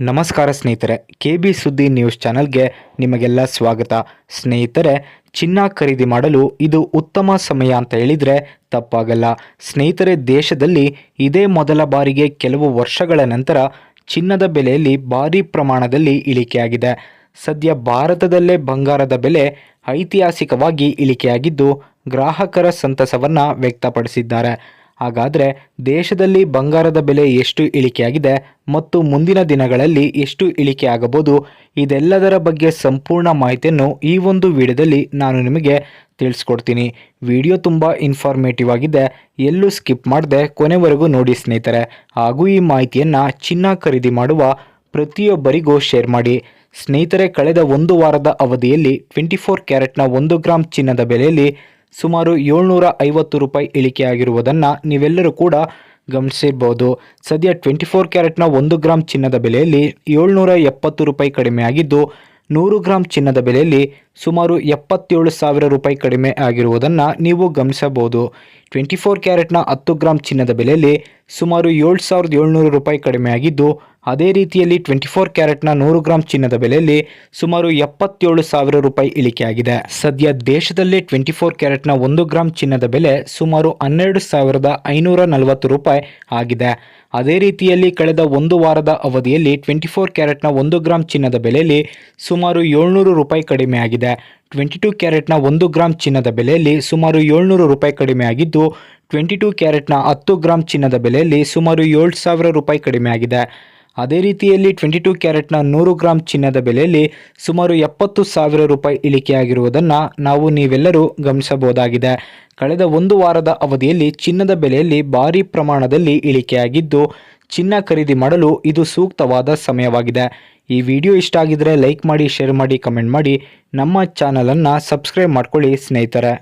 ನಮಸ್ಕಾರ ಸ್ನೇಹಿತರೆ, KB ಸುದ್ದಿ ನ್ಯೂಸ್ ಚಾನಲ್ಗೆ ನಿಮಗೆಲ್ಲ ಸ್ವಾಗತ. ಸ್ನೇಹಿತರೆ, ಚಿನ್ನ ಖರೀದಿ ಮಾಡಲು ಇದು ಉತ್ತಮ ಸಮಯ ಅಂತ ಹೇಳಿದರೆ ತಪ್ಪಾಗಲ್ಲ. ಸ್ನೇಹಿತರೆ, ದೇಶದಲ್ಲಿ ಇದೇ ಮೊದಲ ಬಾರಿಗೆ ಕೆಲವು ವರ್ಷಗಳ ನಂತರ ಚಿನ್ನದ ಬೆಲೆಯಲ್ಲಿ ಭಾರಿ ಪ್ರಮಾಣದಲ್ಲಿ ಇಳಿಕೆಯಾಗಿದೆ. ಸದ್ಯ ಭಾರತದಲ್ಲೇ ಬಂಗಾರದ ಬೆಲೆ ಐತಿಹಾಸಿಕವಾಗಿ ಇಳಿಕೆಯಾಗಿದ್ದು ಗ್ರಾಹಕರ ಸಂತಸವನ್ನು ವ್ಯಕ್ತಪಡಿಸಿದ್ದಾರೆ. ಹಾಗಾದರೆ ದೇಶದಲ್ಲಿ ಬಂಗಾರದ ಬೆಲೆ ಎಷ್ಟು ಇಳಿಕೆಯಾಗಿದೆ ಮತ್ತು ಮುಂದಿನ ದಿನಗಳಲ್ಲಿ ಎಷ್ಟು ಇಳಿಕೆ ಆಗಬಹುದು, ಇದೆಲ್ಲದರ ಬಗ್ಗೆ ಸಂಪೂರ್ಣ ಮಾಹಿತಿಯನ್ನು ಈ ಒಂದು ವಿಡಿಯೋದಲ್ಲಿ ನಾನು ನಿಮಗೆ ತಿಳಿಸ್ಕೊಡ್ತೀನಿ. ವಿಡಿಯೋ ತುಂಬ ಇನ್ಫಾರ್ಮೇಟಿವ್ ಆಗಿದೆ, ಎಲ್ಲೂ ಸ್ಕಿಪ್ ಮಾಡದೆ ಕೊನೆವರೆಗೂ ನೋಡಿ ಸ್ನೇಹಿತರೆ. ಹಾಗೂ ಈ ಮಾಹಿತಿಯನ್ನು ಚಿನ್ನ ಖರೀದಿ ಮಾಡುವ ಪ್ರತಿಯೊಬ್ಬರಿಗೂ ಶೇರ್ ಮಾಡಿ. ಸ್ನೇಹಿತರೆ, ಕಳೆದ ಒಂದು ವಾರದ ಅವಧಿಯಲ್ಲಿ 24 ಕ್ಯಾರೆಟ್ನ 1 ಗ್ರಾಮ್ ಚಿನ್ನದ ಬೆಲೆಯಲ್ಲಿ ಸುಮಾರು 750 ರೂಪಾಯಿ ಇಳಿಕೆಯಾಗಿರುವುದನ್ನು ನೀವೆಲ್ಲರೂ ಕೂಡ ಗಮನಿಸಿರ್ಬೋದು. ಸದ್ಯ 24 ಕ್ಯಾರೆಟ್ನ 1 ಗ್ರಾಮ್ ಚಿನ್ನದ ಬೆಲೆಯಲ್ಲಿ 770 ರೂಪಾಯಿ ಕಡಿಮೆಯಾಗಿದ್ದು 100 ಗ್ರಾಮ್ ಚಿನ್ನದ ಬೆಲೆಯಲ್ಲಿ ಸುಮಾರು 77,000 ರೂಪಾಯಿ ಕಡಿಮೆ ಆಗಿರುವುದನ್ನು ನೀವು ಗಮನಿಸಬಹುದು. 24 ಕ್ಯಾರೆಟ್ನ 10 ಗ್ರಾಮ್ ಚಿನ್ನದ ಬೆಲೆಯಲ್ಲಿ ಸುಮಾರು 7,700 ರೂಪಾಯಿ ಕಡಿಮೆಯಾಗಿದ್ದು, ಅದೇ ರೀತಿಯಲ್ಲಿ 24 ಕ್ಯಾರೆಟ್ನ 100 ಗ್ರಾಮ್ ಚಿನ್ನದ ಬೆಲೆಯಲ್ಲಿ ಸುಮಾರು 77,000 ರೂಪಾಯಿ ಇಳಿಕೆಯಾಗಿದೆ. ಸದ್ಯ ದೇಶದಲ್ಲಿ 24 ಕ್ಯಾರೆಟ್ನ 1 ಗ್ರಾಮ್ ಚಿನ್ನದ ಬೆಲೆ ಸುಮಾರು 12,540 ರೂಪಾಯಿ ಆಗಿದೆ. ಅದೇ ರೀತಿಯಲ್ಲಿ ಕಳೆದ ಒಂದು ವಾರದ ಅವಧಿಯಲ್ಲಿ 24 ಕ್ಯಾರೆಟ್ನ 1 ಗ್ರಾಮ್ ಚಿನ್ನದ ಬೆಲೆಯಲ್ಲಿ ಸುಮಾರು 700 ರೂಪಾಯಿ ಕಡಿಮೆಯಾಗಿದೆ. 22 ಕ್ಯಾರೆಟ್ನ 1 ಗ್ರಾಮ್ ಚಿನ್ನದ ಬೆಲೆಯಲ್ಲಿ ಸುಮಾರು 700 ರೂಪಾಯಿ ಕಡಿಮೆಯಾಗಿದ್ದು, 22 ಕ್ಯಾರೆಟ್ನ 10 ಗ್ರಾಮ್ ಚಿನ್ನದ ಬೆಲೆಯಲ್ಲಿ ಸುಮಾರು 7,000 ರೂಪಾಯಿ ಕಡಿಮೆಯಾಗಿದೆ. ಅದೇ ರೀತಿಯಲ್ಲಿ 22 ಕ್ಯಾರೆಟ್ನ 100 ಗ್ರಾಮ್ ಚಿನ್ನದ ಬೆಲೆಯಲ್ಲಿ ಸುಮಾರು 70,000 ರೂಪಾಯಿ ಇಳಿಕೆಯಾಗಿರುವುದನ್ನು ನೀವೆಲ್ಲರೂ ಗಮನಿಸಬಹುದಾಗಿದೆ. ಕಳೆದ ಒಂದು ವಾರದ ಅವಧಿಯಲ್ಲಿ ಚಿನ್ನದ ಬೆಲೆಯಲ್ಲಿ ಭಾರಿ ಪ್ರಮಾಣದಲ್ಲಿ ಇಳಿಕೆಯಾಗಿದ್ದು, ಚಿನ್ನ ಖರೀದಿ ಮಾಡಲು ಇದು ಸೂಕ್ತವಾದ ಸಮಯವಾಗಿದೆ. ಈ ವಿಡಿಯೋ ಇಷ್ಟ ಆಗಿದ್ರೆ ಲೈಕ್ ಮಾಡಿ, ಶೇರ್ ಮಾಡಿ, ಕಮೆಂಟ್ ಮಾಡಿ. ನಮ್ಮ ಚಾನಲನ್ನು ಸಬ್ಸ್ಕ್ರೈಬ್ ಮಾಡ್ಕೊಳ್ಳಿ ಸ್ನೇಹಿತರೆ.